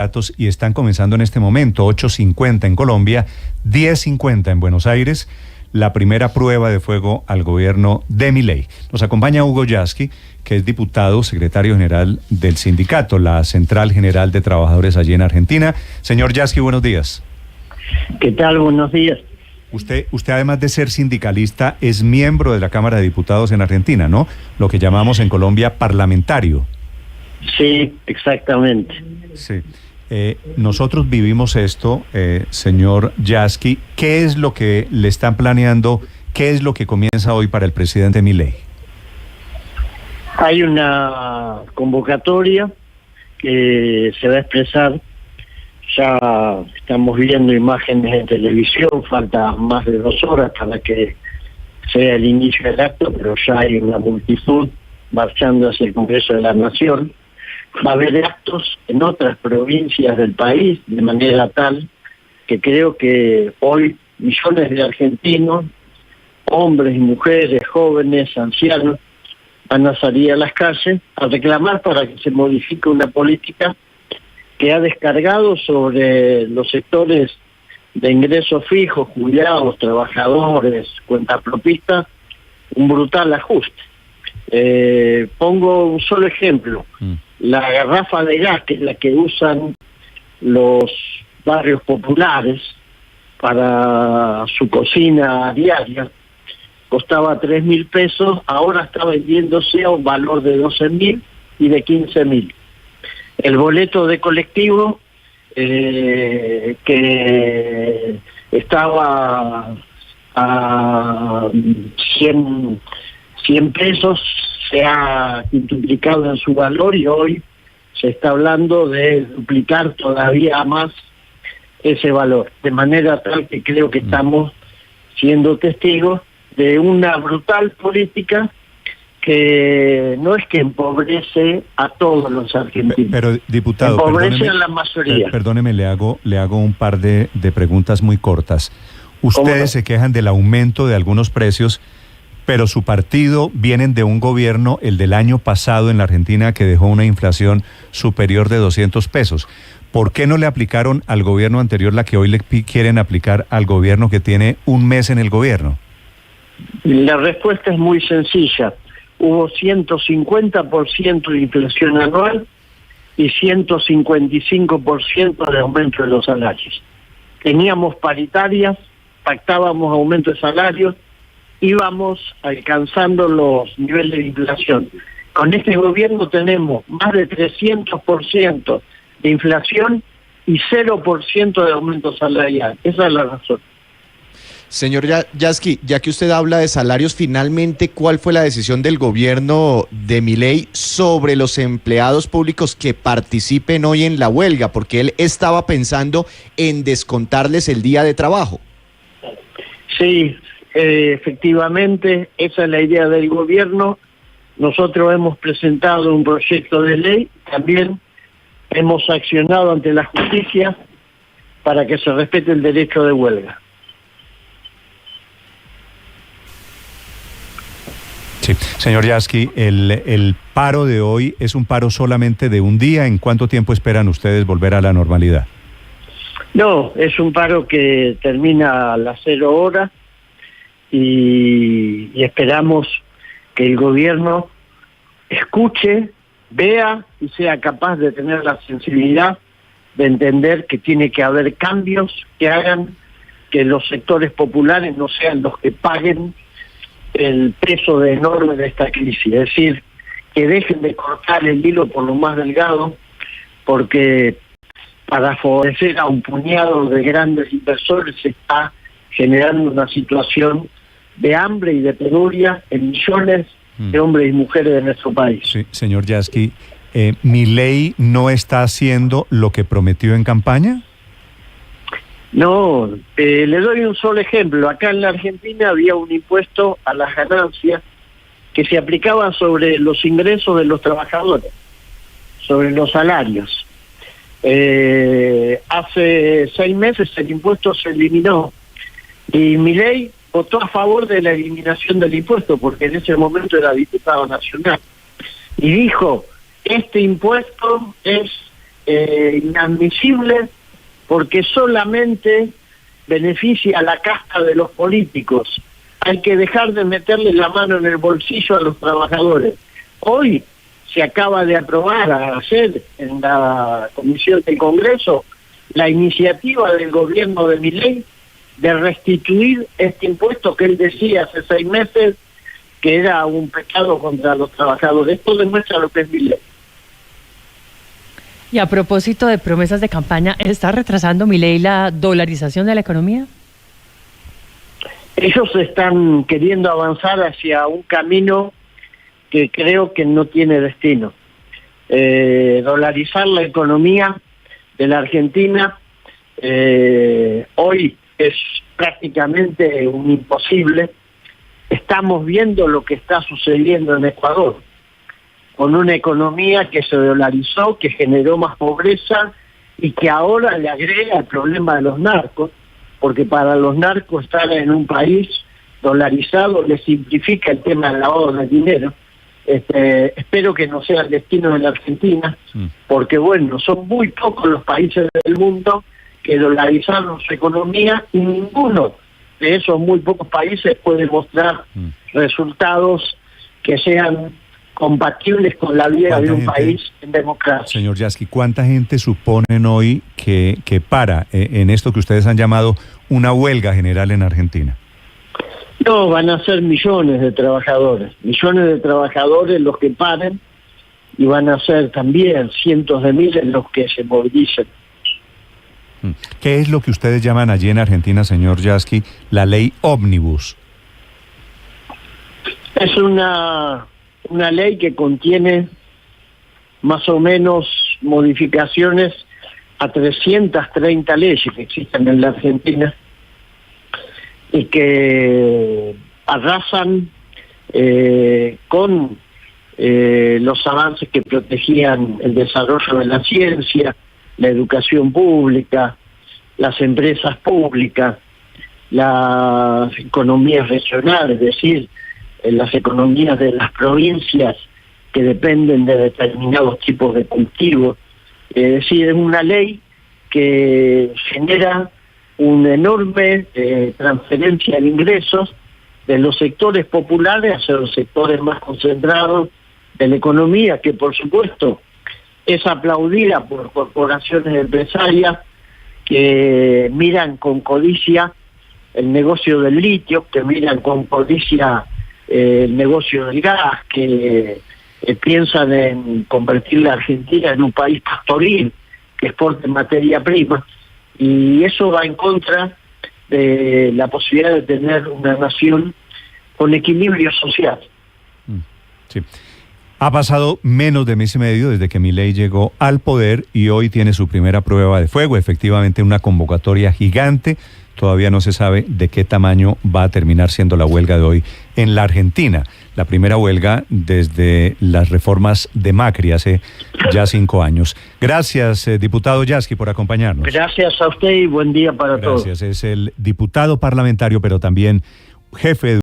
datos y están comenzando en este momento, 8:50 en Colombia, 10:50 en Buenos Aires, la primera prueba de fuego al gobierno de Milei. Nos acompaña Hugo Yasky, que es diputado, secretario general del sindicato, la Central General de Trabajadores allí en Argentina. Señor Yasky, buenos días. ¿Qué tal? Buenos días. Usted además de ser sindicalista, es miembro de la Cámara de Diputados en Argentina, ¿no? Lo que llamamos en Colombia parlamentario. Sí, exactamente. Sí. Nosotros vivimos esto, señor Yasky. ¿Qué es lo que le están planeando? ¿Qué es lo que comienza hoy para el presidente Milei? Hay una convocatoria que se va a expresar. Ya estamos viendo imágenes en televisión, falta más de 2 horas para que sea el inicio del acto, pero ya hay una multitud marchando hacia el Congreso de la Nación. Va a haber actos en otras provincias del país, de manera tal que creo que hoy millones de argentinos, hombres y mujeres, jóvenes, ancianos, van a salir a las calles a reclamar para que se modifique una política que ha descargado sobre los sectores de ingresos fijos, jubilados, trabajadores, cuentapropistas, un brutal ajuste. Pongo un solo ejemplo. La garrafa de gas, que es la que usan los barrios populares para su cocina diaria, costaba 3.000 pesos, ahora está vendiéndose a un valor de 12.000 y de 15.000. El boleto de colectivo, que estaba a 100 pesos, se ha multiplicado en su valor y hoy se está hablando de duplicar todavía más ese valor. De manera tal que creo que estamos siendo testigos de una brutal política que no es que empobrece a todos los argentinos. Pero, diputado, empobrece a la mayoría. Perdóneme, le hago un par de preguntas muy cortas. Ustedes se quejan del aumento de algunos precios, pero su partido vienen de un gobierno, el del año pasado en la Argentina, que dejó una inflación superior de 200 pesos. ¿Por qué no le aplicaron al gobierno anterior la que hoy le quieren aplicar al gobierno que tiene un mes en el gobierno? La respuesta es muy sencilla. Hubo 150% de inflación anual y 155% de aumento de los salarios. Teníamos paritarias, pactábamos aumento de salarios, íbamos alcanzando los niveles de inflación. Con este gobierno tenemos más de 300% de inflación y 0% de aumento salarial. Esa es la razón. Señor Yasky, ya que usted habla de salarios, finalmente, ¿cuál fue la decisión del gobierno de Milei sobre los empleados públicos que participen hoy en la huelga? Porque él estaba pensando en descontarles el día de trabajo. Sí, efectivamente, esa es la idea del gobierno. Nosotros hemos presentado un proyecto de ley, también hemos accionado ante la justicia para que se respete el derecho de huelga. Sí, señor Yasky, el paro de hoy es un paro solamente de un día. ¿En cuánto tiempo esperan ustedes volver a la normalidad? No, es un paro que termina a las 0 horas y esperamos que el gobierno escuche, vea y sea capaz de tener la sensibilidad de entender que tiene que haber cambios que hagan que los sectores populares no sean los que paguen el peso enorme de esta crisis. Es decir, que dejen de cortar el hilo por lo más delgado, porque para favorecer a un puñado de grandes inversores se está generando una situación de hambre y de penuria en millones de hombres y mujeres de nuestro país. Sí, señor Yasky, ¿Milei no está haciendo lo que prometió en campaña? No, le doy un solo ejemplo. Acá en la Argentina había un impuesto a las ganancias que se aplicaba sobre los ingresos de los trabajadores, sobre los salarios. Hace 6 meses el impuesto se eliminó y Milei votó a favor de la eliminación del impuesto porque en ese momento era diputado nacional y dijo, este impuesto es inadmisible porque solamente beneficia a la casta de los políticos. Hay que dejar de meterle la mano en el bolsillo a los trabajadores. Hoy se acaba de aprobar ayer en la comisión del Congreso la iniciativa del gobierno de Milei de restituir este impuesto que él decía hace 6 meses que era un pecado contra los trabajadores. Esto demuestra lo que es Milei. Y a propósito de promesas de campaña, ¿está retrasando Milei la dolarización de la economía? Ellos están queriendo avanzar hacia un camino que creo que no tiene destino. Dolarizar la economía de la Argentina hoy es prácticamente un imposible. Estamos viendo lo que está sucediendo en Ecuador, con una economía que se dolarizó, que generó más pobreza y que ahora le agrega el problema de los narcos, porque para los narcos estar en un país dolarizado les simplifica el tema del lavado de dinero. Espero que no sea el destino de la Argentina, porque bueno, son muy pocos los países del mundo que dolarizaron su economía y ninguno de esos muy pocos países puede mostrar resultados que sean compatibles con la vida de un país en democracia. Señor Yasky, ¿cuánta gente suponen hoy que para en esto que ustedes han llamado una huelga general en Argentina? No, van a ser millones de trabajadores los que paren, y van a ser también cientos de miles los que se movilicen. ¿Qué es lo que ustedes llaman allí en Argentina, señor Yasky, la ley ómnibus? Es una ley que contiene más o menos modificaciones a 330 leyes que existen en la Argentina y que arrasan con los avances que protegían el desarrollo de la ciencia, la educación pública, las empresas públicas, las economías regionales, es decir, las economías de las provincias que dependen de determinados tipos de cultivos. Es decir, es una ley que genera una enorme transferencia de ingresos de los sectores populares hacia los sectores más concentrados de la economía, que por supuesto es aplaudida por corporaciones empresarias que miran con codicia el negocio del litio, que miran con codicia el negocio del gas, que piensan en convertir la Argentina en un país pastoril que exporte materia prima, y eso va en contra de la posibilidad de tener una nación con equilibrio social. Sí. Ha pasado menos de mes y medio desde que Milei llegó al poder y hoy tiene su primera prueba de fuego, efectivamente una convocatoria gigante. Todavía no se sabe de qué tamaño va a terminar siendo la huelga de hoy en la Argentina. La primera huelga desde las reformas de Macri hace ya 5 años. Gracias, diputado Yasky, por acompañarnos. Gracias a usted y buen día para todos. Gracias, es el diputado parlamentario, pero también jefe de